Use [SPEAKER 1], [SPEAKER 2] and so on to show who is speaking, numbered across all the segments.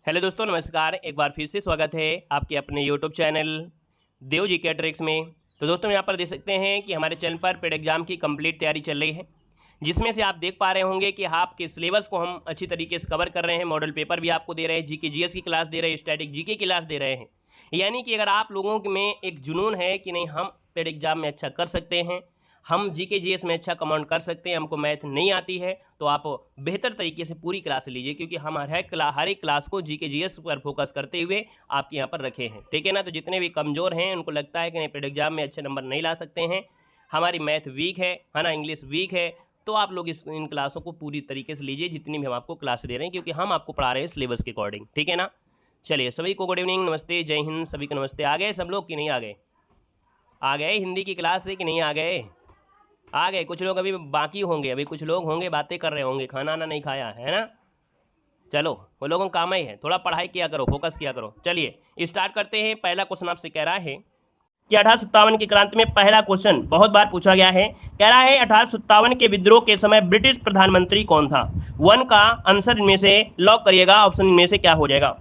[SPEAKER 1] Hello दोस्तों, नमस्कार। एक बार फिर से स्वागत है आपके अपने यूट्यूब चैनल देव जी के ट्रिक्स में। तो दोस्तों यहाँ पर देख सकते हैं कि हमारे चैनल पर पेड एग्जाम की कंप्लीट तैयारी चल रही है, जिसमें से आप देख पा रहे होंगे कि आपके सिलेबस को हम अच्छी तरीके से कवर कर रहे हैं। मॉडल पेपर भी आपको दे रहे हैं, जीके जीएस की क्लास दे रहे हैं, स्टैटिक जीके की क्लास दे रहे हैं। यानी कि अगर आप लोगों में एक जुनून है कि नहीं हम पेड एग्जाम में अच्छा कर सकते हैं, हम जीके जीएस में अच्छा कमांड कर सकते हैं, हमको मैथ नहीं आती है, तो आप बेहतर तरीके से पूरी क्लास लीजिए, क्योंकि हम हर एक क्लास को जीके जीएस पर फोकस करते हुए आपके यहाँ पर रखे हैं। ठीक है ना। तो जितने भी कमज़ोर हैं उनको लगता है कि नहीं पेड एग्जाम में अच्छे नंबर नहीं ला सकते हैं, हमारी मैथ वीक है ना, इंग्लिश वीक है, तो आप लोग इन क्लासों को पूरी तरीके से लीजिए जितनी भी हम आपको क्लास दे रहे हैं, क्योंकि हम आपको पढ़ा रहे हैं सिलेबस के अकॉर्डिंग। ठीक है ना। चलिए सभी को गुड इवनिंग, नमस्ते, जय हिंद। सभी को नमस्ते। आ गए सब लोग कि नहीं आ गए? आ गए हिंदी की क्लास से कि नहीं आ गए? आ गए। कुछ लोग अभी बाकी होंगे, अभी कुछ लोग होंगे बातें कर रहे होंगे, खाना ना नहीं खाया है ना। चलो वो लोगों का काम ही है, थोड़ा पढ़ाई किया करो, फोकस किया करो। चलिए स्टार्ट करते हैं। पहला क्वेश्चन आपसे कह रहा है कि 1857 की क्रांति में पहला क्वेश्चन बहुत बार पूछा गया है। कह रहा है 1857 के विद्रोह के समय ब्रिटिश प्रधानमंत्री कौन था? 1 का आंसर इनमें से लॉक करिएगा, ऑप्शन इनमें से क्या हो जाएगा।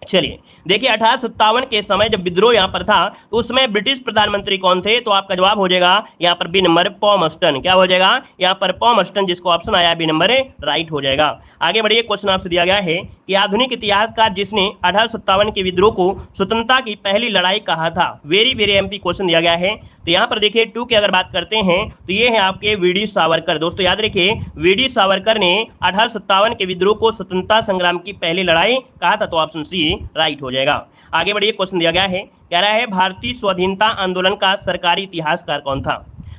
[SPEAKER 1] चलिए देखिए 1857 के समय जब विद्रोह यहाँ पर था तो उसमें ब्रिटिश प्रधानमंत्री कौन थे? तो आपका जवाब हो जाएगा यहाँ पर बी नंबर पॉमस्टन। क्या हो जाएगा यहाँ पर? पॉमस्टन, जिसको ऑप्शन आया बी नंबर राइट हो जाएगा। आगे बढ़िए। क्वेश्चन आपसे दिया गया है कि आधुनिक इतिहासकार जिसने 1857 के विद्रोह को स्वतंत्रता की पहली लड़ाई कहा था। वेरी वेरी एमपी क्वेश्चन दिया गया है। तो यहाँ पर देखिए 2 की अगर बात करते हैं तो ये है आपके वीडी सावरकर। दोस्तों याद रखिए वीडी सावरकर ने 1857 के विद्रोह को स्वतंत्रता संग्राम की पहली लड़ाई कहा था, तो ऑप्शन सी राइट हो जाएगा। आगे बढ़िए। क्वेश्चन दिया गया है, कह रहा है भारतीय स्वाधीनता आंदोलन का सरकारी इतिहासकार कौन था?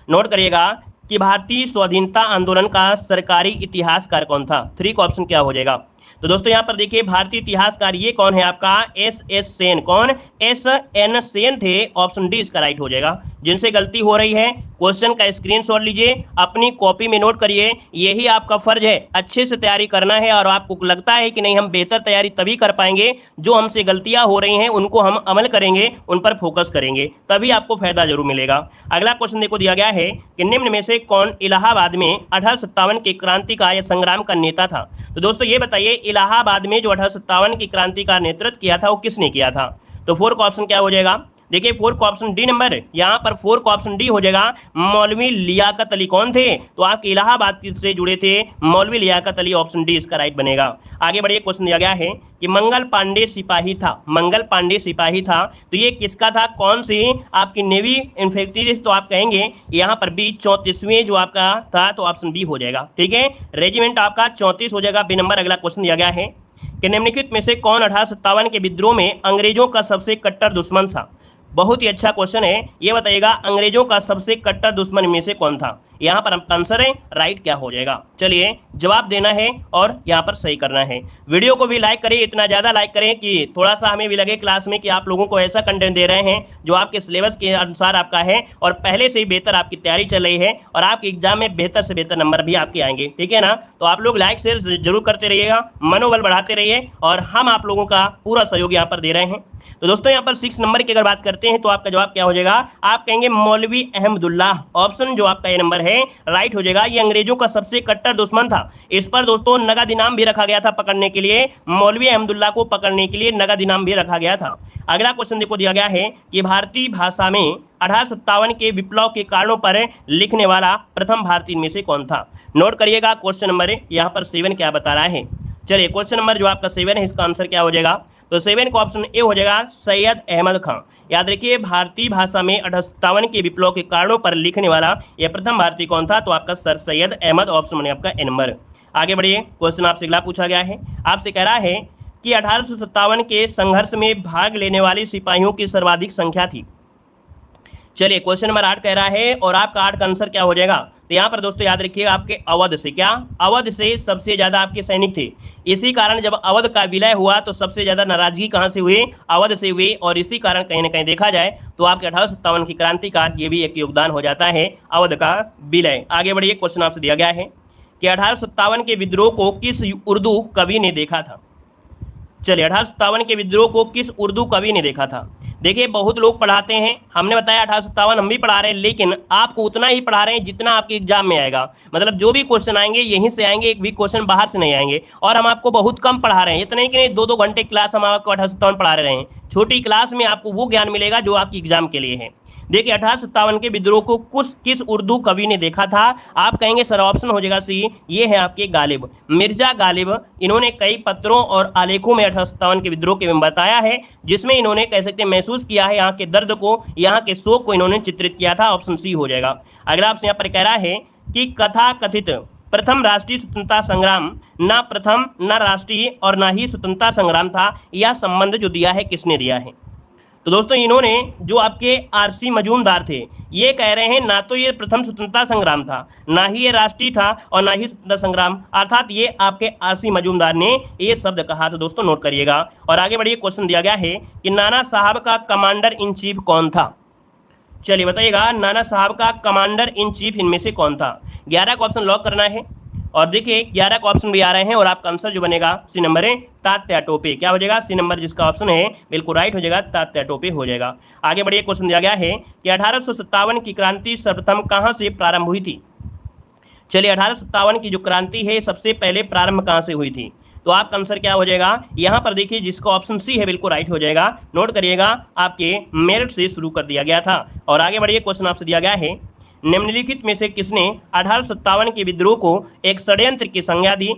[SPEAKER 1] नोट करिएगा कि भारतीय स्वाधीनता आंदोलन का सरकारी इतिहासकार कौन था। 3 का ऑप्शन क्या हो जाएगा? तो दोस्तों यहाँ पर देखिए भारतीय इतिहासकार ये कौन है आपका? एस सेन। कौन? SN सेन थे। ऑप्शन डी इसका राइट हो जाएगा। जिनसे गलती हो रही है क्वेश्चन का स्क्रीनशॉट लीजिए, अपनी कॉपी में नोट करिए। यही आपका फर्ज है, अच्छे से तैयारी करना है। और आपको लगता है कि नहीं हम बेहतर तैयारी तभी कर पाएंगे जो हमसे गलतियां हो रही हैं उनको हम अमल करेंगे, उन पर फोकस करेंगे, तभी आपको फायदा जरूर मिलेगा। अगला क्वेश्चन देखो दिया गया है कि निम्न में से कौन इलाहाबाद में 1857 की क्रांति का या संग्राम का नेता था? तो दोस्तों ये बताइए इलाहाबाद में जो 1857 की क्रांति का नेतृत्व किया था वो किसने किया था? तो 4 का ऑप्शन क्या हो जाएगा? देखिए 4 का ऑप्शन डी नंबर, यहाँ पर 4 का ऑप्शन डी हो जाएगा। मौलवी लियाकत अली कौन थे? तो आपके इलाहाबाद से जुड़े थे मौलवी लियाकत अली। ऑप्शन डी इसका राइट बनेगा। आगे बढ़िए। क्वेश्चन दिया गया है कि मंगल पांडे सिपाही था। मंगल पांडे सिपाही था तो ये किसका था? कौन सी आपकी नेवी इन्फेंट्री? तो आप कहेंगे यहाँ पर बी 34वें जो आपका था, तो ऑप्शन बी हो जाएगा। ठीक है, रेजिमेंट आपका 34 हो जाएगा, बी नंबर। अगला क्वेश्चन दिया गया है कि निम्नलिखित में से कौन 1857 के विद्रोह में अंग्रेजों का सबसे कट्टर दुश्मन था? बहुत ही अच्छा क्वेश्चन है। ये बताइएगा अंग्रेजों का सबसे कट्टर दुश्मन में से कौन था? यहाँ पर आपका आंसर है राइट क्या हो जाएगा। चलिए जवाब देना है और यहाँ पर सही करना है। वीडियो को भी लाइक करें, इतना ज़्यादा लाइक करें कि थोड़ा सा हमें भी लगे क्लास में कि आप लोगों को ऐसा कंटेंट दे रहे हैं जो आपके सिलेबस के अनुसार आपका है और पहले से ही बेहतर आपकी तैयारी चल रही है और आपके एग्जाम में बेहतर से बेहतर नंबर भी आपके आएंगे। ठीक है ना। तो आप लोग लाइक शेयर जरूर करते रहिएगा, मनोबल बढ़ाते रहिए और हम आप लोगों का पूरा सहयोग यहाँ पर दे रहे हैं। तो दोस्तों यहाँ पर 6 नंबर की अगर बात करते हैं तो आपका जवाब क्या हो जाएगा? आप कहेंगे मौलवी अहमदुल्लाह। ऑप्शन जो आपका ये नंबर है राइट हो जाएगा। ये अंग्रेजों का सबसे कट्टर दुश्मन था। इस पर दोस्तों नगद इनाम भी रखा गया था पकड़ने के लिए। मौलवी अहमदुल्लाह को पकड़ने के लिए नगद इनाम भी रखा गया था। अगला क्वेश्चन देखो दिया गया है कि भारतीय भाषा में 1857 के विप्लव के कारणों पर लिखने वाला प्रथम भारतीय में से कौन था? नोट करिएगा क्वेश्चन नंबर यहाँ पर 7 क्या बता रहा है। चलिए क्वेश्चन नंबर जो आपका 7 है इसका आंसर क्या हो जाएगा? तो 7 का ऑप्शन ए हो जाएगा सैयद अहमद खां। याद रखिए भारतीय भाषा में 1857 के विप्लव के कारणों पर लिखने वाला यह प्रथम भारतीय कौन था? तो आपका सर सैयद अहमद। ऑप्शन बने आपका ए नंबर। आगे बढ़िए। क्वेश्चन आपसे अगला पूछा गया है, आपसे कह रहा है कि 1857 के संघर्ष में भाग लेने वाले सिपाहियों की सर्वाधिक संख्या थी। चलिए क्वेश्चन नंबर 8 कह रहा है और आपका 8 का आंसर क्या हो जाएगा? तो यहाँ पर दोस्तों याद रखिएगा आपके अवध से, क्या अवध से सबसे ज्यादा आपके सैनिक थे। इसी कारण जब अवध का विलय हुआ तो सबसे ज्यादा नाराजगी कहाँ से हुई? अवध से हुई। और इसी कारण कहीं ना कहीं देखा जाए तो आपके 1857 की क्रांति का ये भी एक योगदान हो जाता है, अवध का विलय। आगे बढ़िए। क्वेश्चन आपसे दिया गया है कि 1857 के विद्रोह को किस उर्दू कवि ने देखा था? चलिए 1857 के विद्रोह को किस उर्दू कवि ने देखा था? देखिए बहुत लोग पढ़ाते हैं, हमने बताया 1857 हम भी पढ़ा रहे हैं, लेकिन आपको उतना ही पढ़ा रहे हैं जितना आपके एग्जाम में आएगा। मतलब जो भी क्वेश्चन आएंगे यहीं से आएंगे, एक भी क्वेश्चन बाहर से नहीं आएंगे। और हम आपको बहुत कम पढ़ा रहे हैं, इतने कि नहीं 2-2 घंटे क्लास हम आपको 1857 पढ़ा रहे हैं। छोटी क्लास में आपको वो ज्ञान मिलेगा जो आपकी एग्जाम के लिए है। देखिए 1857 के विद्रोह को किस उर्दू कवि ने देखा था? आप कहेंगे सर ऑप्शन हो जाएगा सी, ये है आपके गालिब, मिर्जा गालिब। इन्होंने कई पत्रों और आलेखों में 1857 के विद्रोह के बारे में बताया है, जिसमें इन्होंने कह सकते हैं महसूस किया है, यहाँ के दर्द को, यहाँ के शोक को इन्होंने चित्रित किया था। ऑप्शन सी हो जाएगा। अगला आपसे यहाँ पर कह रहा है कि कथा कथित प्रथम राष्ट्रीय स्वतंत्रता संग्राम ना प्रथम ना राष्ट्रीय और ना ही स्वतंत्रता संग्राम था, यह संबंध जो दिया है किसने दिया है? तो दोस्तों इन्होंने जो आपके आरसी मजूमदार थे, ये कह रहे हैं ना तो ये प्रथम स्वतंत्रता संग्राम था, ना ही ये राष्ट्रीय था और ना ही स्वतंत्रता संग्राम, अर्थात ये आपके आरसी मजूमदार ने ये शब्द कहा। तो दोस्तों नोट करिएगा। और आगे बढ़िए, क्वेश्चन दिया गया है कि नाना साहब का कमांडर इन चीफ कौन था? चलिए बताइएगा, नाना साहब का कमांडर इन चीफ इनमें से कौन था? 11 का ऑप्शन लॉक करना है। और देखिए 11 का ऑप्शन भी आ रहे हैं और आपका आंसर जो बनेगा सी नंबर है तात्या टोपे। क्या हो जाएगा? सी नंबर जिसका ऑप्शन है बिल्कुल राइट हो जाएगा, तात्या टोपे हो जाएगा। आगे बढ़िए, क्वेश्चन दिया गया है कि 1857 की क्रांति सर्वप्रथम कहाँ से प्रारंभ हुई थी? चलिए 1857 की जो क्रांति है सबसे पहले प्रारंभ कहाँ से हुई थी? तो आपका आंसर क्या हो जाएगा? यहाँ पर देखिए जिसका ऑप्शन सी है बिल्कुल राइट हो जाएगा। नोट करिएगा, आपके मेरठ से शुरू कर दिया गया था। और आगे बढ़िए, क्वेश्चन आपसे दिया गया है निम्नलिखित में से किसने 1857 के विद्रोह को एक षड्यंत्र की संज्ञा दी?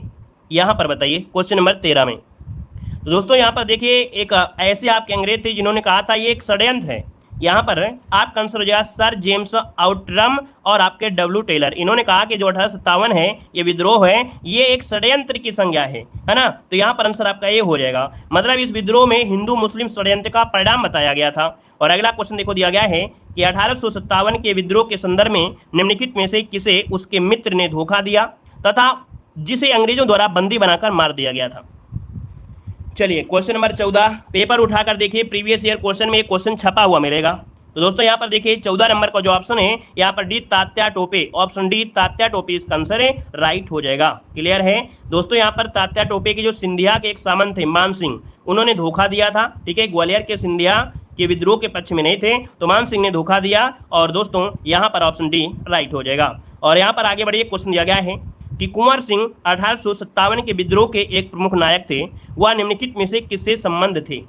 [SPEAKER 1] यहाँ पर बताइए, क्वेश्चन नंबर 13 में। तो दोस्तों यहाँ पर देखिए एक ऐसे आपके अंग्रेज थे जिन्होंने कहा था ये एक षड्यंत्र है। यहाँ पर आपका आंसर हो जाएगा सर जेम्स आउटरम और आपके डब्ल्यू टेलर। इन्होंने कहा कि जो 1857 है ये विद्रोह है, ये एक षड्यंत्र की संज्ञा है ना। तो यहाँ पर आंसर आपका ये हो जाएगा। मतलब इस विद्रोह में हिंदू मुस्लिम षड्यंत्र का परिणाम बताया गया था। और अगला क्वेश्चन देखो दिया गया है कि 1857 के विद्रोह के संदर्भ में निम्नलिखित में से किसे उसके मित्र ने धोखा दिया तथा जिसे अंग्रेजों द्वारा बंदी बनाकर मार दिया गया था? चलिए क्वेश्चन नंबर 14 पेपर उठाकर देखिए, प्रीवियस ईयर क्वेश्चन में एक क्वेश्चन छपा हुआ मिलेगा। तो दोस्तों यहाँ पर देखिए 14 नंबर का जो ऑप्शन है यहाँ पर D Tatya Tope, option D Tatya Tope इसका आंसर है, राइट हो जाएगा। क्लियर है दोस्तों? यहाँ पर तात्या टोपे के जो सिंधिया के एक सामंत थे मान सिंह, उन्होंने धोखा दिया था। ठीक है, ग्वालियर के सिंधिया के विद्रोह के पक्ष में नहीं थे, तो मान सिंह ने धोखा दिया। और दोस्तों यहाँ पर ऑप्शन डी राइट हो जाएगा। और यहाँ पर आगे बढ़िए, क्वेश्चन दिया गया है कि कुंवर सिंह 1857 के विद्रोह के एक प्रमुख नायक थे, वह निम्नलिखित में से किससे संबंध थे?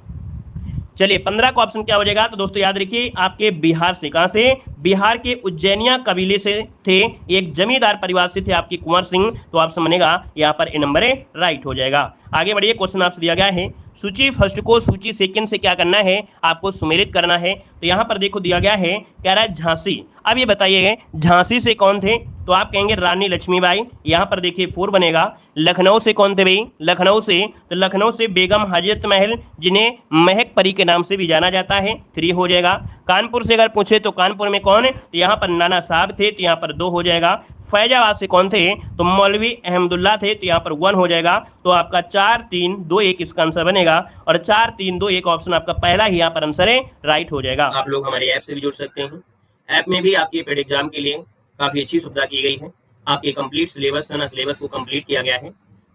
[SPEAKER 1] चलिए 15 का ऑप्शन क्या हो जाएगा? तो दोस्तों याद रखिए आपके बिहार से, कहाँ से? बिहार के उज्जैनिया कबीले से थे, एक जमींदार परिवार से थे आपके कुंवर सिंह। तो ऑप्शन बनेगा यहाँ पर ए नंबर है, राइट हो जाएगा। आगे बढ़िए, क्वेश्चन आपसे दिया गया है सूची फर्स्ट को सूची सेकंड से क्या करना है? आपको सुमेलित करना है। तो यहाँ पर देखो दिया गया है, कह रहा है झांसी। अब ये बताइए झांसी से कौन थे? तो आप कहेंगे रानी लक्ष्मीबाई। यहाँ पर देखिए 4 बनेगा। लखनऊ से कौन थे भाई? लखनऊ से, तो लखनऊ से बेगम हजरत महल, जिन्हें महक परी के नाम से भी जाना जाता है, 3 हो जाएगा। कानपुर से अगर पूछे तो कानपुर में कौन? तो यहाँ पर नाना साहब थे, तो यहाँ पर 2 हो जाएगा। फैजाबाद से कौन थे? तो मौलवी अहमदुल्ला थे, तो यहाँ पर 1 हो जाएगा। तो आपका 4 3 2 1 इसका आंसर बनेगा। और 4 3 2 1 ऑप्शन आपका पहला ही यहाँ पर आंसर है, राइट हो जाएगा। आप लोग हमारे ऐप से भी जुड़ सकते हैं। ऐप में भी आपके पेड एग्जाम के लिए काफी अच्छी सुविधा की गई है। आपके कंप्लीट सिलेबस सिलेबस को कंप्लीट किया गया है।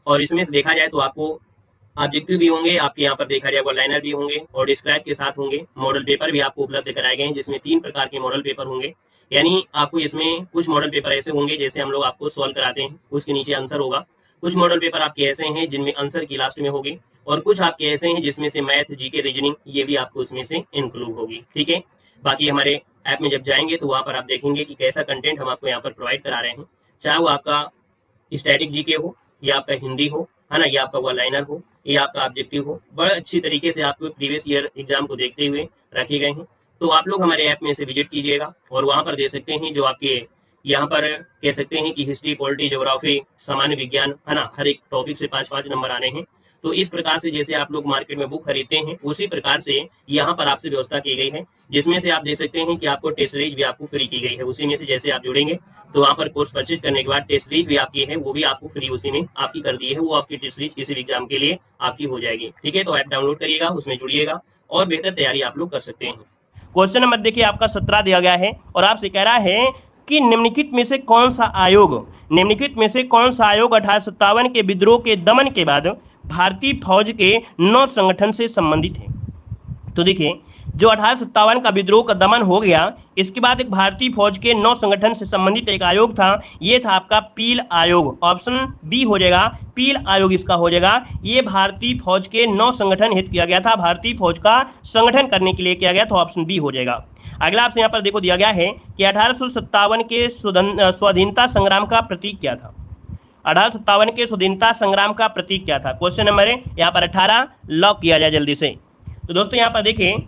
[SPEAKER 1] और इसमें से देखा जाए तो आपको ऑब्जेक्टिव भी होंगे, आपके यहाँ पर देखा जाए वन लाइनर भी होंगे और डिस्क्राइब के साथ होंगे। मॉडल पेपर भी आपको उपलब्ध कराए गए हैं, जिसमें 3 प्रकार के मॉडल पेपर होंगे। यानी आपको इसमें कुछ मॉडल पेपर ऐसे होंगे जैसे हम लोग आपको सॉल्व कराते हैं, उसके नीचे आंसर होगा। कुछ मॉडल पेपर आपके ऐसे हैं जिनमें आंसर की लास्ट में होगी, और कुछ आपके ऐसे हैं जिसमें से मैथ, जीके, रीजनिंग ये भी आपको उसमें से इंक्लूड होगी। ठीक है, बाकी हमारे ऐप में जब जाएंगे तो वहाँ पर आप देखेंगे कि कैसा कंटेंट हम आपको यहाँ पर प्रोवाइड करा रहे हैं, चाहे वो आपका स्टैटिक जीके हो या आपका हिंदी हो, है ना, या आपका वन लाइनर हो या आपका ऑब्जेक्टिव हो। बड़ा अच्छी तरीके से आपको प्रीवियस ईयर एग्जाम को देखते हुए रखे गए हैं। तो आप लोग हमारे ऐप में से विजिट कीजिएगा और वहाँ पर दे सकते हैं जो आपके यहाँ पर कह सकते हैं कि हिस्ट्री, पॉलिटी, ज्योग्राफी, सामान्य विज्ञान, है ना, हर एक टॉपिक से 5-5 नंबर आने हैं। तो इस प्रकार से जैसे आप लोग मार्केट में बुक खरीदते हैं उसी प्रकार से यहाँ पर आपसे व्यवस्था की गई है, जिसमें से आप देख सकते हैं कि आपको टेस्ट सीरीज भी आपको फ्री की गई है। उसी में से जैसे आप जुड़ेंगे तो वहाँ पर कोर्स परचेज करने के बाद टेस्ट सीरीज भी आपकी है, वो भी आपको फ्री उसी में आपकी कर दी है। वो आपकी टेस्ट सीरीज किसी भी एग्जाम के लिए आपकी हो जाएगी। ठीक है, तो ऐप डाउनलोड करिएगा, उसमें जुड़िएगा और बेहतर तैयारी आप लोग कर सकते हैं। क्वेश्चन नंबर देखिए आपका 17 दिया गया है और आपसे कह रहा है कि निम्नलिखित में से कौन सा आयोग 1857 के विद्रोह के दमन के बाद भारतीय फौज के 9 संगठन से संबंधित है। तो देखिए जो 1857 का विद्रोह का दमन हो गया, इसके बाद एक भारतीय फौज के नौ संगठन से संबंधित एक आयोग था, ये था आपका पील आयोग। ऑप्शन बी हो जाएगा, पील आयोग इसका हो जाएगा। ये भारतीय फौज के नौ संगठन हित किया गया था, भारतीय फौज का संगठन करने के लिए किया गया, तो ऑप्शन बी हो जाएगा। अगला आपसे यहाँ पर देखो दिया गया है कि 1857 के स्वाधीनता संग्राम का प्रतीक क्या था। 1857 के स्वाधीनता संग्राम का प्रतीक क्या था। क्वेश्चन नंबर यहाँ पर 18 लॉक किया जाए जल्दी से। तो दोस्तों यहाँ पर देखें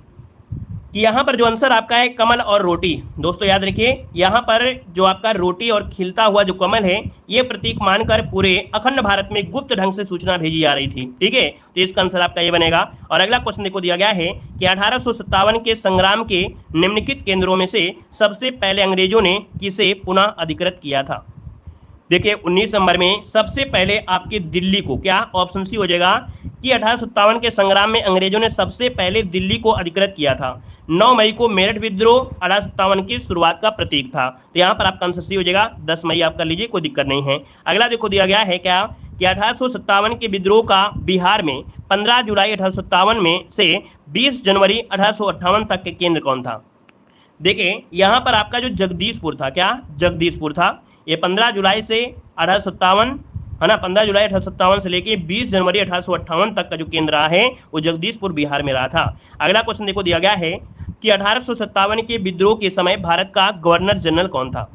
[SPEAKER 1] कि यहाँ पर जो आंसर आपका है कमल और रोटी। दोस्तों याद रखिए, यहाँ पर जो आपका रोटी और खिलता हुआ जो कमल है, ये प्रतीक मानकर पूरे अखंड भारत में गुप्त ढंग से सूचना भेजी जा रही थी। ठीक है, तो इसका आंसर आपका ये बनेगा। और अगला क्वेश्चन देखो दिया गया है कि 1857 के संग्राम के निम्नलिखित केंद्रों में से सबसे पहले अंग्रेजों ने किसे पुनः अधिकृत किया था। देखिए 19 नंबर में सबसे पहले आपके दिल्ली को, क्या ऑप्शन सी हो जाएगा कि 1857 के संग्राम में अंग्रेजों ने सबसे पहले दिल्ली को अधिकृत किया था। 9 मई को मेरठ विद्रोह 1857 की शुरुआत का प्रतीक था, तो यहाँ पर आपका आंसर सी हो जाएगा। 10 मई आप कर लीजिए, कोई दिक्कत नहीं है। अगला देखो दिया गया है क्या कि 1857 के विद्रोह का बिहार में 15 जुलाई 1857 में से 20 जनवरी 1858 तक के केंद्र कौन था। देखिए यहाँ पर आपका जो जगदीशपुर था, क्या जगदीशपुर था, ये 15 जुलाई से 1857 है ना, 15 जुलाई 1857 से लेके 20 जनवरी 1858 तक का जो केंद्र रहा है वो जगदीशपुर बिहार में रहा था। अगला क्वेश्चन देखो दिया गया है कि 1857 के विद्रोह के समय भारत का गवर्नर जनरल कौन था।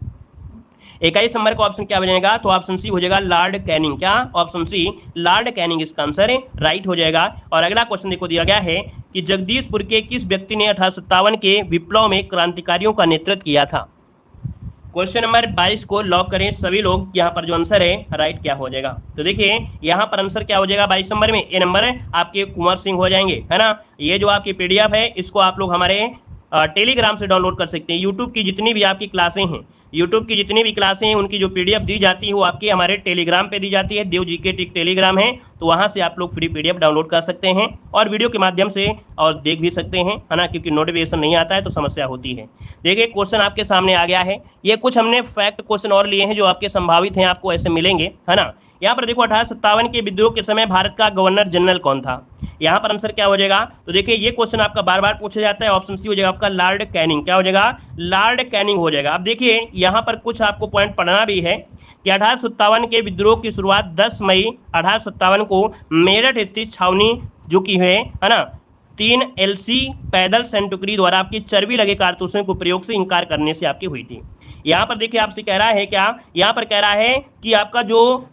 [SPEAKER 1] 21 नंबर का ऑप्शन क्या बनेगा, तो ऑप्शन सी हो जाएगा लॉर्ड कैनिंग। क्या ऑप्शन सी लॉर्ड कैनिंग इसका आंसर राइट हो जाएगा। और अगला क्वेश्चन देखो दिया गया है कि जगदीशपुर के किस व्यक्ति ने 1857 के विप्लव में क्रांतिकारियों का नेतृत्व किया था। क्वेश्चन नंबर 22 को लॉक करें सभी लोग, यहाँ पर जो आंसर है राइट क्या हो जाएगा। तो देखिए यहाँ पर आंसर क्या हो जाएगा 22 नंबर में, ए नंबर आपके कुंवर सिंह हो जाएंगे, है ना। ये जो आपकी पीडीएफ है इसको आप लोग हमारे टेलीग्राम से डाउनलोड कर सकते हैं। यूट्यूब की जितनी भी आपकी क्लासें हैं, यूट्यूब की जितनी भी क्लासें हैं उनकी जो पीडीएफ दी जाती है वो आपके हमारे टेलीग्राम पे दी जाती है। देव जीके टिक टेलीग्राम है, तो वहाँ से आप लोग फ्री पीडीएफ डाउनलोड कर सकते हैं और वीडियो के माध्यम से और देख भी सकते हैं, है ना, क्योंकि नोटिफिकेशन नहीं आता है तो समस्या होती है। देखिए क्वेश्चन आपके सामने आ गया है, ये कुछ हमने फैक्ट क्वेश्चन और लिए हैं जो आपके संभावित हैं, आपको ऐसे मिलेंगे, है ना। यहाँ पर देखो 1857 के विद्रोह के समय भारत का गवर्नर जनरल कौन था। यहाँ पर आंसर क्या हो जाएगा, तो देखिए ये क्वेश्चन आपका बार बार पूछा जाता है। ऑप्शन सी हो जाएगा आपका लॉर्ड कैनिंग। क्या हो जाएगा, लॉर्ड कैनिंग हो जाएगा। अब देखिए यहाँ पर कुछ आपको पॉइंट पढ़ना भी है कि 1857 के विद्रोह की शुरुआत 10 मई 1857 को मेरठ स्थित छावनी जो की है ना 3 LC पैदल सेंटुकरी द्वारा आपकी चर्बी लगे कारतूसों को प्रयोग से इंकार करने से आपकी हुई थी। यहाँ पर देखिए आपसे कह रहा है क्या, यहाँ पर कह रहा है कि आपका जो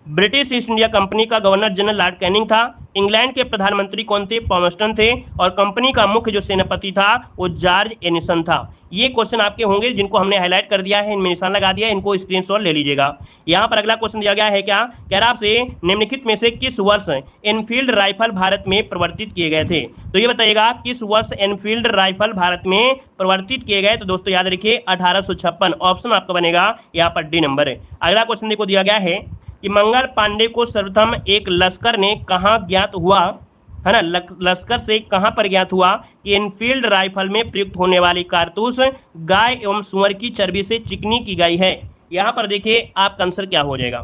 [SPEAKER 1] ब्रिटिश ईस्ट इंडिया कंपनी का गवर्नर जनरल लॉर्ड कैनिंग था, इंग्लैंड के प्रधानमंत्री कौन थे, पॉमस्टन थे, और कंपनी का मुख्य जो सेनापति था वो जॉर्ज एनिसन था। ये क्वेश्चन आपके होंगे जिनको हमने हाईलाइट कर दिया है, इनमें निशान लगा दिया है, इनको स्क्रीनशॉट ले लीजिएगा। यहाँ पर अगला क्वेश्चन दिया गया है क्या, कह रहा आपसे निम्नलिखित में से किस वर्ष एनफील्ड राइफल भारत में प्रवर्तित किए गए थे। तो ये बताइएगा किस वर्ष एनफील्ड राइफल भारत में प्रवर्तित किए गए। तो दोस्तों याद रखिए 1856, ऑप्शन आपका बनेगा यहाँ पर डी नंबर है। अगला क्वेश्चन देखो दिया गया है कि मंगल पांडे को सर्वप्रथम एक लश्कर ने कहाँ ज्ञात हुआ, है ना, लश्कर से कहाँ पर ज्ञात हुआ कि एनफील्ड राइफल में प्रयुक्त होने वाली कारतूस गाय एवं सुअर की चर्बी से चिकनी की गई है। यहाँ पर देखिए आपका आंसर क्या हो जाएगा,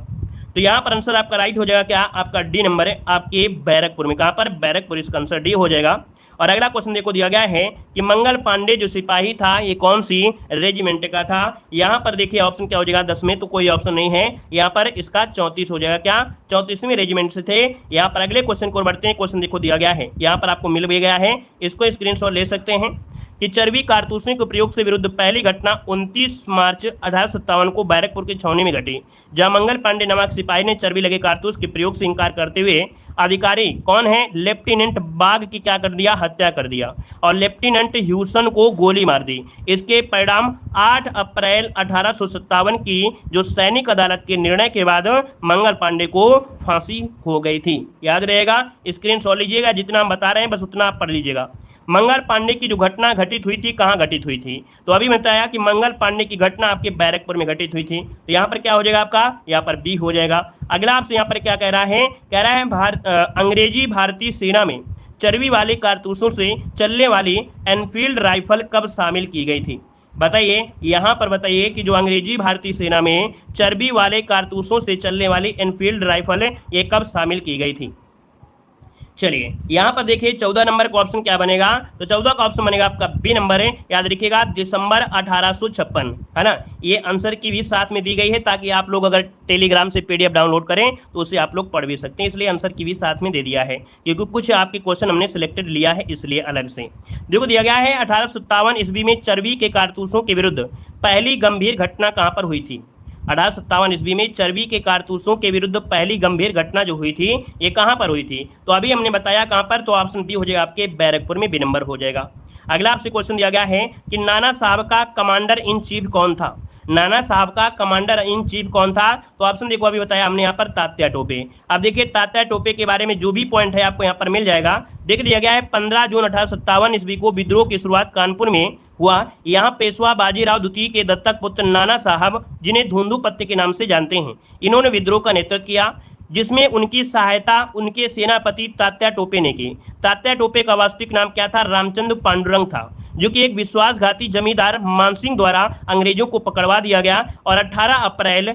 [SPEAKER 1] तो यहाँ पर आंसर आपका राइट हो जाएगा क्या, आपका डी नंबर है, आपके बैरकपुर में। कहाँ पर, बैरकपुर, इसका आंसर डी हो जाएगा। और अगला क्वेश्चन देखो दिया गया है कि मंगल पांडे जो सिपाही था ये कौन सी रेजिमेंट का था। यहाँ पर देखिए ऑप्शन क्या हो जाएगा, 10 में तो कोई ऑप्शन नहीं है, यहाँ पर इसका 34 हो जाएगा। क्या 34वीं रेजिमेंट से थे। यहाँ पर अगले क्वेश्चन को बढ़ते हैं। क्वेश्चन देखो दिया गया है, यहाँ पर आपको मिल भी गया है, इसको स्क्रीनशॉट ले सकते हैं कि चर्बी कारतूसों के प्रयोग से विरुद्ध पहली घटना 29 मार्च 1857 को बैरकपुर की छावनी में घटी, जहां मंगल पांडे नामक सिपाही ने चर्बी लगे कारतूस के प्रयोग से इंकार करते हुए अधिकारी कौन है, लेफ्टिनेंट बाग की क्या कर दिया, हत्या कर दिया, और लेफ्टिनेंट ह्यूसन को गोली मार दी। इसके परिणाम 8 अप्रैल 1857 की जो सैनिक अदालत के निर्णय के बाद मंगल पांडे को फांसी हो गई थी। याद रहेगा, स्क्रीनशॉट लीजिएगा, जितना हम बता रहे हैं बस उतना आप पढ़ लीजिएगा। मंगल पांडे की जो घटना घटित हुई थी कहाँ घटित हुई थी, तो अभी बताया कि मंगल पांडे की घटना आपके बैरकपुर में घटित हुई थी, तो यहाँ पर क्या हो जाएगा आपका, यहाँ पर बी हो जाएगा। अगला आपसे यहाँ पर क्या कह रहा है, कह रहा है अंग्रेजी भारतीय सेना में चर्बी वाले कारतूसों से चलने वाली एनफील्ड राइफल कब शामिल की गई थी। बताइए, यहाँ पर बताइए कि जो अंग्रेजी भारतीय सेना में चर्बी वाले कारतूसों से चलने वाली एनफील्ड राइफल ये कब शामिल की गई थी। चलिए यहाँ पर देखिए 14 नंबर का ऑप्शन क्या बनेगा, तो 14 का ऑप्शन बनेगा आपका बी नंबर है। याद रखिएगा दिसंबर 1856, है ना। ये आंसर की भी साथ में दी गई है ताकि आप लोग अगर टेलीग्राम से पीडीएफ डाउनलोड करें तो उसे आप लोग पढ़ भी सकते हैं, इसलिए आंसर की भी साथ में दे दिया है, क्योंकि कुछ आपके क्वेश्चन हमने सिलेक्टेड लिया है इसलिए अलग से। देखो दिया गया है 1857 ईस्वी में चर्बी के कारतूसों के विरुद्ध पहली गंभीर घटना कहाँ पर हुई थी। 1857 ईस्वी में चर्बी के कारतूसों के विरुद्ध पहली गंभीर घटना जो हुई थी ये कहां पर हुई थी, तो अभी हमने बताया कहां पर, तो ऑप्शन बी हो जाएगा आपके बैरकपुर में, बी नंबर हो जाएगा। अगला आपसे क्वेश्चन दिया गया है कि नाना साहब का कमांडर इन चीफ कौन था। नाना साहब का कमांडर इन चीफ कौन था, तो ऑप्शन देखो अभी बताया हमने यहाँ पर तात्या टोपे। अब देखिए तात्या टोपे के बारे में जो भी पॉइंट है आपको यहाँ पर मिल जाएगा। देख दिया गया है 15 जून 1857 ईस्वी को विद्रोह की शुरुआत कानपुर में हुआ। यहाँ पेशवा बाजीराव द्वितीय के दत्तक पुत्र नाना साहब, जिन्हें धुंधुपत्ते के नाम से जानते हैं, इन्होंने विद्रोह का नेतृत्व किया, जिसमें उनकी सहायता उनके सेनापति तात्या टोपे ने की। तात्या टोपे का वास्तविक नाम क्या था, रामचंद्र पांडुरंग था, जो कि एक विश्वासघाती जमींदार मानसिंह द्वारा अंग्रेजों को पकड़वा दिया गया और 18 अप्रैल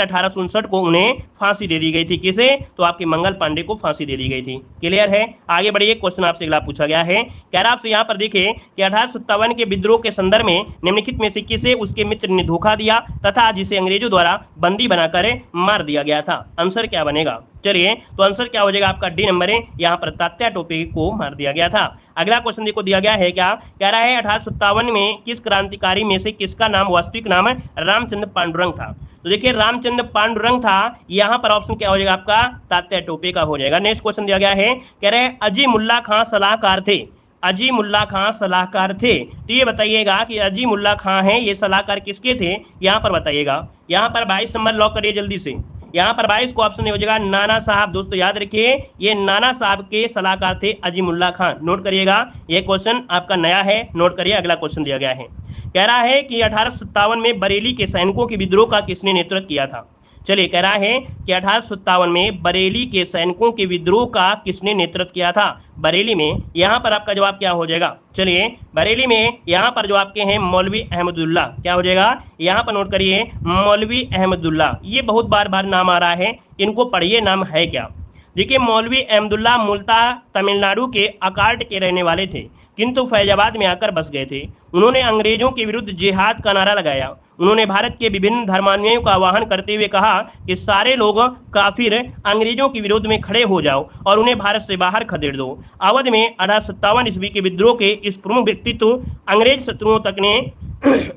[SPEAKER 1] 1859 को उन्हें फांसी दे दी गई थी। किसे, तो आपके मंगल पांडे को फांसी दे दी गई थी। क्लियर है। आगे बढ़िए, क्वेश्चन आपसे अगला पूछा गया है। कह रहा आपसे यहाँ पर देखिए कि 1857 के विद्रोह के संदर्भ में निम्नलिखित में से किसे उसके मित्र ने धोखा दिया तथा जिसे अंग्रेजों द्वारा बंदी बनाकर मार दिया गया था। आंसर क्या बनेगा, चलिए तो आंसर क्या हो जाएगा आपका डी नंबर है। यहाँ पर तात्या टोपे को मार दिया गया था। अगला क्वेश्चन देखो दिया गया है क्या, कह रहा है 1857 में किस क्रांतिकारी में से किसका नाम वास्तविक नाम रामचंद्र पांडुरंग था। तो देखिए रामचंद्र पांडुरंग था, यहाँ पर ऑप्शन क्या हो जाएगा आपका तात्या टोपे का हो जाएगा। नेक्स्ट क्वेश्चन दिया गया है, कह रहे हैं अजीमुल्ला खां सलाहकार थे। अजीमुल्ला खां सलाहकार थे, तो ये बताइएगा कि अजीमुल्ला खां हैं ये सलाहकार किसके थे, यहाँ पर बताइएगा। यहाँ पर 22 नंबर लॉक करिए जल्दी से। यहाँ पर 22 को ऑप्शन हो जाएगा नाना साहब। दोस्तों याद रखिए ये नाना साहब के सलाहकार थे अजीमुल्ला खां, नोट करिएगा। ये क्वेश्चन आपका नया है, नोट करिए। अगला क्वेश्चन दिया गया है, कह रहा है कि 1857 में बरेली के सैनिकों के विद्रोह का किसने नेतृत्व किया था। चलिए कह रहा है कि 1857 में बरेली के सैनिकों के विद्रोह का किसने नेतृत्व किया था। बरेली में, यहाँ पर आपका जवाब क्या हो जाएगा, चलिए बरेली में यहाँ पर जो आपके हैं मौलवी अहमदुल्ला, क्या हो जाएगा, यहाँ पर नोट करिए मौलवी अहमदुल्ला। ये बहुत बार बार नाम आ रहा है, इनको पढ़िए, नाम है क्या। देखिए मौलवी अहमदुल्ला मूलतः तमिलनाडु के अकार्ड के रहने वाले थे, किंतु फैजाबाद में आकर बस गए थे। उन्होंने अंग्रेजों के विरुद्ध जिहाद का नारा लगाया। उन्होंने भारत के विभिन्न धर्मानुयायियों का आह्वान करते हुए कहा कि सारे लोग काफिर अंग्रेजों के विरोध में खड़े हो जाओ और उन्हें भारत से बाहर खदेड़ दो। अवध में 1857 ईस्वी के विद्रोह के इस प्रमुख व्यक्तित्व अंग्रेज शत्रुओं तक ने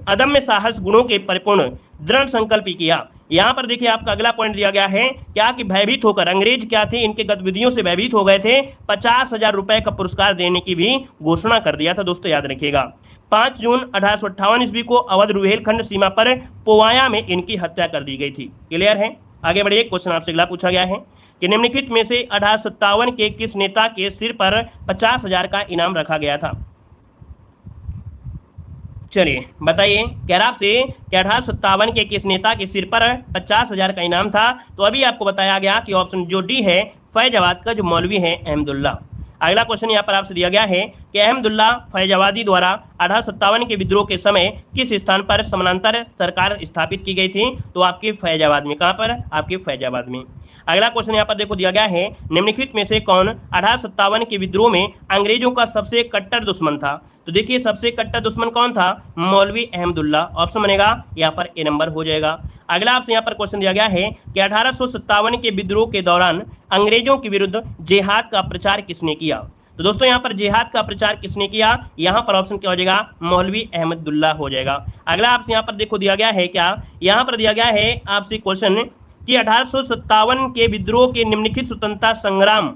[SPEAKER 1] अदम्य साहस गुणों के परिपूर्ण दृढ़ संकल्प किया। यहाँ पर देखिए आपका अगला पॉइंट दिया गया है क्या, कि भयभीत होकर अंग्रेज क्या थे, इनके गतिविधियों से भयभीत हो गए थे। 50,000 रुपए का पुरस्कार देने की भी घोषणा कर दिया था। दोस्तों याद रखिएगा 5 जून 1858 ईस्वी को अवध रुहेलखंड सीमा पर पोवाया में इनकी हत्या कर दी गई थी। क्लियर है। आगे बढ़िए, क्वेश्चन आपसे अगला पूछा गया है कि निम्नलिखित में से 1857 के किस नेता के सिर पर 50,000 का इनाम रखा गया था। चलिए बताइए, कह रहा आपसे कि 1857 के किस नेता के सिर पर 50,000 का इनाम था। तो अभी आपको बताया गया कि ऑप्शन जो डी है फैजाबाद का जो मौलवी है अहमदुल्ला। अगला क्वेश्चन यहाँ पर आपसे दिया गया है कि अहमदुल्ला फैजाबादी द्वारा 1857 के विद्रोह के समय किस स्थान पर समानांतर सरकार स्थापित की गई थी। तो आपके फैजाबाद में, कहाँ पर, आपके फैजाबाद में। अगला क्वेश्चन यहाँ पर देखो दिया गया है निम्नलिखित में से कौन 1857 के विद्रोह में अंग्रेजों का सबसे कट्टर दुश्मन था। तो देखिए सबसे कट्टर दुश्मन कौन था, मौलवी अहमदुल्ला। ऑप्शन बनेगा यहाँ पर ए नंबर हो जाएगा। अगला आपसे यहाँ पर क्वेश्चन दिया गया है कि 1857 के विद्रोह के दौरान अंग्रेजों के विरुद्ध जिहाद का प्रचार किसने किया। तो दोस्तों यहाँ पर जिहाद का प्रचार किसने किया, यहाँ पर ऑप्शन क्या हो जाएगा, मौलवी अहमदुल्ला हो जाएगा। अगला आपसे यहाँ पर देखो दिया गया है क्या, यहाँ पर दिया गया है आपसे क्वेश्चन कि 1857 के विद्रोह के निम्नलिखित स्वतंत्रता संग्राम,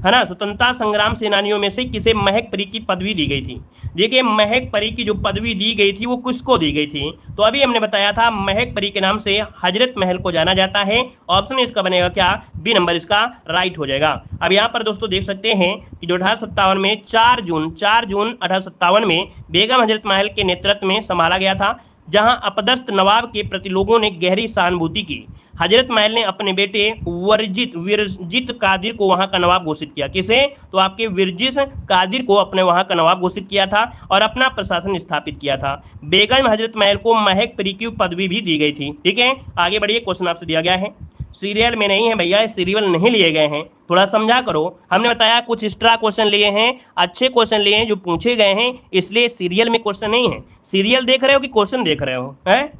[SPEAKER 1] है ना, स्वतंत्रता संग्राम सेनानियों में से किसे महक परी की पदवी दी गई थी। देखिए महक परी की जो पदवी दी गई थी वो किसको दी गई थी। तो अभी हमने बताया था महक परी के नाम से हजरत महल को जाना जाता है। ऑप्शन इसका बनेगा क्या, बी नंबर इसका राइट हो जाएगा। अब यहाँ पर दोस्तों देख सकते हैं कि जो 1857 में 4 जून 1857 में बेगम हजरत महल के नेतृत्व में संभाला गया था, जहां अपदस्थ नवाब के प्रति लोगों ने गहरी सहानुभूति की। हजरत महल ने अपने बेटे विरजित कादिर को वहां का नवाब घोषित किया। किसे, तो आपके विरजित कादिर को अपने वहां का नवाब घोषित किया था और अपना प्रशासन स्थापित किया था। बेगम हजरत महल को महक परी की पदवी भी दी गई थी। ठीक है, आगे बढ़िए, क्वेश्चन आपसे दिया गया है। सीरियल में नहीं है भैया, सीरियल नहीं लिए गए हैं, थोड़ा समझा करो। हमने बताया कुछ एक्स्ट्रा क्वेश्चन लिए हैं, अच्छे क्वेश्चन लिए हैं जो पूछे गए हैं, इसलिए सीरियल में क्वेश्चन नहीं है। सीरियल देख रहे हो कि क्वेश्चन देख रहे हो? है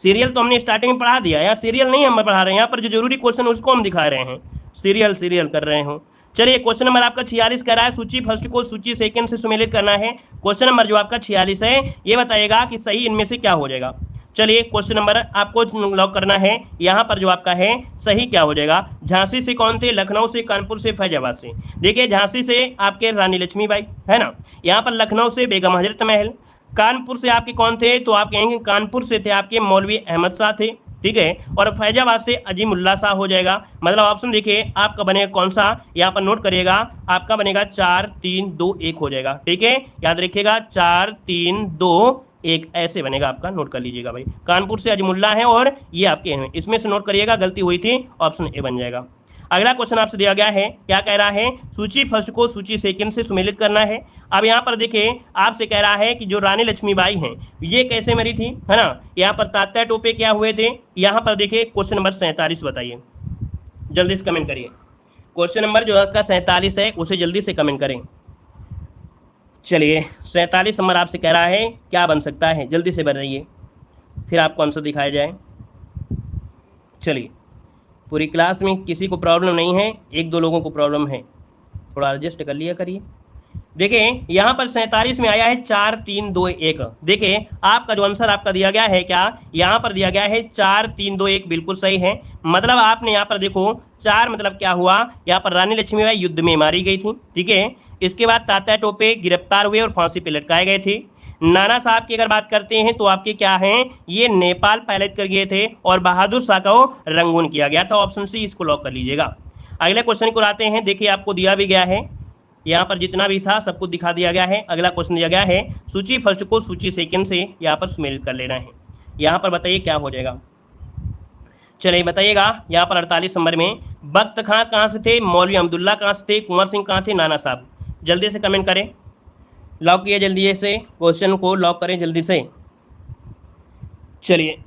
[SPEAKER 1] सीरियल तो हमने स्टार्टिंग में पढ़ा दिया, यहाँ सीरियल नहीं हम पढ़ा रहे हैं, यहाँ पर जो जरूरी क्वेश्चन उसको हम दिखा रहे हैं, सीरियल सीरियल कर रहे हो। चलिए क्वेश्चन नंबर आपका 46 कह रहा है सूची फर्स्ट को सूची सेकंड से सुमेलित करना है। क्वेश्चन नंबर जो आपका 46 है ये बताएगा कि सही इनमें से क्या हो जाएगा। चलिए क्वेश्चन नंबर आपको लॉक करना है, यहाँ पर जो आपका है सही क्या हो जाएगा। झांसी से कौन थे? लखनऊ से, कानपुर से, फैजाबाद से। देखिए झांसी से आपके रानी लक्ष्मीबाई है ना, यहाँ पर लखनऊ से बेगम हजरत महल, कानपुर से आपके कौन थे? तो आप कहेंगे कानपुर से थे आपके मौलवी अहमद शाह थे, ठीक है। और फैजाबाद से अजीमुल्ला शाह हो जाएगा। मतलब ऑप्शन देखिए आपका बनेगा कौन सा, यहाँ पर नोट करिएगा, आपका बनेगा 4 3 2 1 हो जाएगा, ठीक है। याद रखिएगा 4 3 2 1 ऐसे बनेगा आपका, नोट कर लीजिएगा भाई। कानपुर से अजमुल्ला है और ये आपके हैं, इसमें से नोट करिएगा, गलती हुई थी, ऑप्शन ए बन जाएगा। अगला क्वेश्चन आपसे दिया गया है, क्या कह रहा है? सूची फर्स्ट को सूची सेकंड से सुमेलित करना है। अब यहाँ पर देखिए आपसे कह रहा है कि जो रानी लक्ष्मीबाई हैं ये कैसे मरी थी, है ना। यहाँ पर तात्या टोपे क्या हुए थे। यहाँ पर देखिए क्वेश्चन नंबर 47 बताइए, जल्दी से कमेंट करिए। क्वेश्चन नंबर जो आपका 47 है उसे जल्दी से कमेंट करें। चलिए 47 नंबर आपसे कह रहा है क्या बन सकता है, जल्दी से बताइए, फिर आपको आंसर दिखाया जाए। चलिए पूरी क्लास में किसी को प्रॉब्लम नहीं है, 1-2 लोगों को प्रॉब्लम है, थोड़ा एडजस्ट कर लिया करिए। देखिए यहाँ पर 47 में आया है 4 3 2 1। देखिए आपका जो आंसर आपका दिया गया है क्या, यहाँ पर दिया गया है 4 3 2 1, बिल्कुल सही है। मतलब आपने यहाँ पर देखो 4 मतलब क्या हुआ, यहाँ पर रानी लक्ष्मीबाई युद्ध में मारी गई थी, ठीक है। इसके बाद तात्या टोपे गिरफ्तार हुए और फांसी पर लटकाए गए थे। नाना साहब की अगर बात करते हैं तो आपके क्या हैं, ये नेपाल पायलट कर गए थे और बहादुर शाह को रंगून किया गया था। ऑप्शन सी इसको लॉक कर लीजिएगा। अगले क्वेश्चन को आते हैं, देखिए आपको दिया भी गया है, यहाँ पर जितना भी था सब कुछ दिखा दिया गया है। अगला क्वेश्चन दिया गया है सूची फर्स्ट को सूची सेकंड से यहाँ पर सुमेलित कर लेना है। यहाँ पर बताइए क्या हो जाएगा। चलिए बताइएगा, यहाँ पर 48 नंबर में बख्त खां कहाँ से थे, मौलवी अब्दुल्ला कहाँ से थे, कुंवर सिंह कहाँ थे, नाना साहब। जल्दी से कमेंट करें, लॉक किए जल्दी से, क्वेश्चन को लॉक करें जल्दी से। चलिए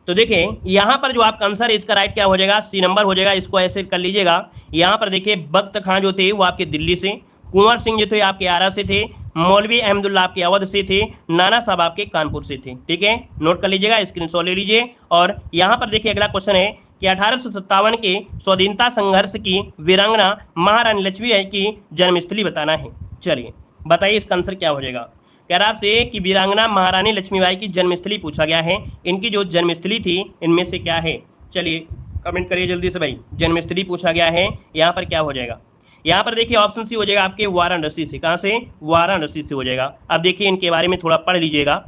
[SPEAKER 1] तो देखिए यहाँ पर जो आपका आंसर है इसका राइट क्या हो जाएगा, सी नंबर हो जाएगा। इसको ऐसे कर लीजिएगा। यहाँ पर देखिए बख्त खां जो थे वो आपके दिल्ली से, कुंवर सिंह जो थे आपके आरा से थे, मौलवी अहमदुल्ला आपके अवध से थे, नाना साहब आपके कानपुर से थे, ठीक है। नोट कर लीजिएगा, स्क्रीनशॉट ले लीजिए। और यहाँ पर देखिए अगला क्वेश्चन है कि 1857 के स्वाधीनता संघर्ष की वीरांगना महारानी लक्ष्मीबाई की जन्मस्थली बताना है। चलिए बताइए इसका आंसर क्या हो जाएगा। कह रहा आपसे कि वीरांगना महारानी लक्ष्मीबाई की जन्मस्थली पूछा गया है, इनकी जो जन्मस्थली थी इनमें से क्या है। चलिए कमेंट करिए जल्दी से भाई, जन्मस्थली पूछा गया है, यहाँ पर क्या हो जाएगा। यहाँ पर देखिए ऑप्शन सी हो जाएगा आपके वाराणसी से। कहाँ से? वाराणसी से हो जाएगा। अब देखिए इनके बारे में थोड़ा पढ़ लीजिएगा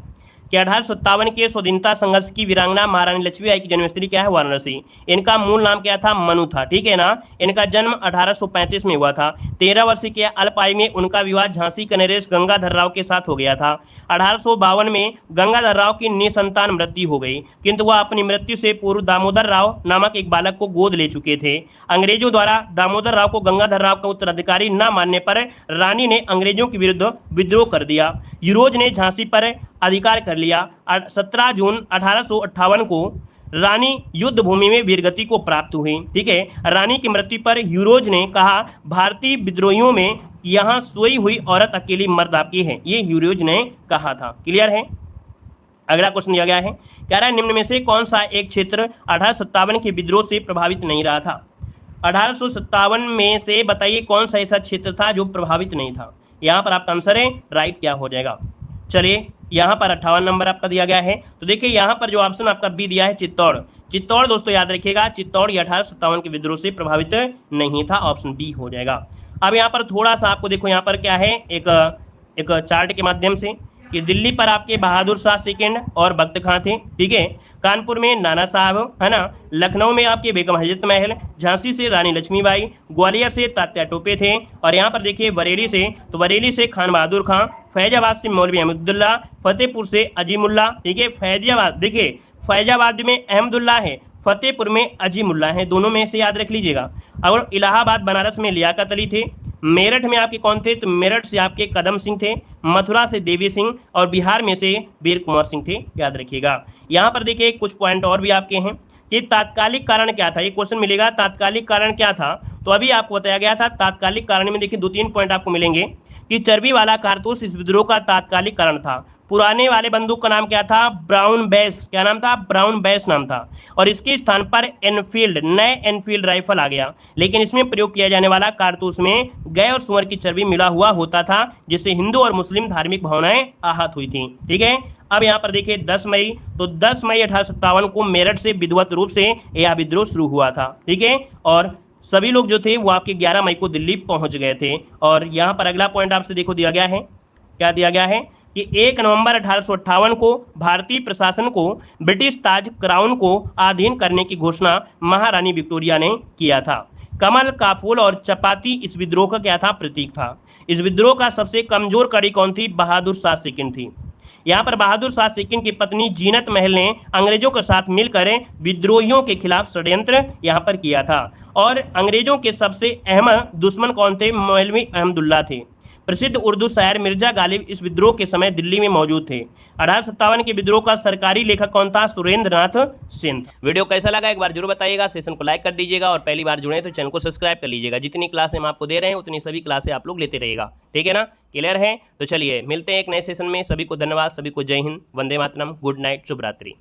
[SPEAKER 1] कि 1857 के स्वतंत्रता संघर्ष की वीरांगना महारानी लक्ष्मीबाई की जन्मस्थली क्या है, वाराणसी। इनका मूल नाम क्या था, मनु था, ठीक है ना। इनका जन्म 1835 में हुआ था। 13 वर्ष के अल्प आयु में उनका विवाह झांसी के नरेश गंगाधर राव के साथ हो गया था। 1852 में गंगाधर राव की निसंतान मृत्यु हो गई, किंतु वह अपनी मृत्यु से पूर्व दामोदर राव नामक एक बालक को गोद ले चुके थे। अंग्रेजों द्वारा दामोदर राव को गंगाधर राव का उत्तराधिकारी न मानने पर रानी ने अंग्रेजों के विरुद्ध विद्रोह कर दिया। यूरोज ने झांसी पर अधिकार कर लिया। 17 जून 1858 को रानी युद्ध भूमि में वीरगति को प्राप्त हुई, ठीक है। रानी की मृत्यु पर यूरोज ने कहा, भारतीय विद्रोहियों में यहाँ सोई हुई औरत अकेली मर्द आपकी है, ये यूरोज ने कहा था। क्लियर है। अगला क्वेश्चन दिया गया है, कह रहा है निम्न में से कौन सा एक क्षेत्र 1857 के विद्रोह से प्रभावित नहीं रहा था। 1857 में से बताइए कौन सा ऐसा क्षेत्र था जो प्रभावित नहीं था। यहाँ पर आपका आंसर है राइट क्या हो जाएगा। चलिए यहाँ पर 58 नंबर आपका दिया गया है। तो देखिए यहाँ पर जो ऑप्शन आपका बी दिया है चित्तौड़। चित्तौड़ दोस्तों याद रखिएगा, चित्तौड़ 1857 के विद्रोह से प्रभावित नहीं था, ऑप्शन बी हो जाएगा। अब यहाँ पर थोड़ा सा आपको देखो, यहाँ पर क्या है, एक चार्ट के माध्यम से कि दिल्ली पर आपके बहादुर शाह सेकंड और बख्त खां थे, ठीक है। कानपुर में नाना साहब, है ना। लखनऊ में आपके बेगम हजरत महल, झांसी से रानी लक्ष्मीबाई, ग्वालियर से तात्या टोपे थे, और यहाँ पर देखिए बरेली से, तो बरेली से खान बहादुर खां, फैजाबाद से मौलवी अहमदुल्ला, फतेहपुर से अजीमुल्ला, ठीक है। फैजाबाद देखिए, फैजाबाद में अहमदुल्ला है, फतेहपुर में अजीमुल्ला है, दोनों में से याद रख लीजिएगा। और इलाहाबाद बनारस में लियाकत अली थे, मेरठ में आपके कौन थे, तो मेरठ से आपके कदम सिंह थे, मथुरा से देवी सिंह और बिहार में से वीर कुंवर सिंह थे, याद रखिएगा। यहाँ पर देखिए कुछ पॉइंट और भी आपके हैं कि तात्कालिक कारण क्या था, ये क्वेश्चन मिलेगा तात्कालिक कारण क्या था। तो अभी आपको बताया गया था तात्कालिक कारण में देखिए 2-3 पॉइंट आपको मिलेंगे कि चर्बी वाला कारतूस इस विद्रोह का तात्कालिक कारण था। पुराने वाले बंदूक का नाम क्या था, ब्राउन बेस, क्या नाम था, ब्राउन बेस नाम था। और इसके स्थान पर एनफील्ड, नए एनफील्ड राइफल आ गया, लेकिन इसमें प्रयोग किया जाने वाला कारतूस में गाय और सुअर की चर्बी मिला हुआ होता था, जिससे हिंदू और मुस्लिम धार्मिक भावनाएं आहत हुई थी। ठीक है, अब यहाँ पर देखिए 10 मई, तो 10 मई 1857 को मेरठ से विधिवत रूप से यह विद्रोह शुरू हुआ था। ठीक है, और सभी लोग जो थे वो आपके 11 मई को दिल्ली पहुंच गए थे। और यहाँ पर अगला पॉइंट आपसे देखो दिया गया है, क्या दिया गया है कि 1 नवंबर 1858 को भारतीय प्रशासन को ब्रिटिश ताज क्राउन को अधीन करने की घोषणा महारानी विक्टोरिया ने किया था। कमल का फूल और चपाती इस विद्रोह का क्या था, प्रतीक था। इस विद्रोह का सबसे कमजोर कड़ी कौन थी, बहादुर शाह सेकंड थी। यहाँ पर बहादुर शाह सेकंड की पत्नी जीनत महल ने अंग्रेजों के साथ मिलकर विद्रोहियों के खिलाफ षड्यंत्र यहाँ पर किया था। और अंग्रेजों के सबसे अहम दुश्मन कौन थे, मौलवी अहमदुल्ला थे। प्रसिद्ध उर्दू शायर मिर्जा गालिब इस विद्रोह के समय दिल्ली में मौजूद थे। 1857 के विद्रोह का सरकारी लेखक कौन था, सुरेंद्र नाथ सेन। वीडियो कैसा लगा एक बार जरूर बताइएगा, सेशन को लाइक कर दीजिएगा और पहली बार जुड़े तो चैनल को सब्सक्राइब कर लीजिएगा। जितनी क्लासें हम आपको दे रहे हैं उतनी सभी क्लासें आप लोग लेते रहिएगा। ठीक है ना, क्लियर है? तो चलिए मिलते हैं एक नए सेशन में। सभी को धन्यवाद, सभी को जय हिंद, वंदे मातरम, गुड नाइट, शुभ रात्रि।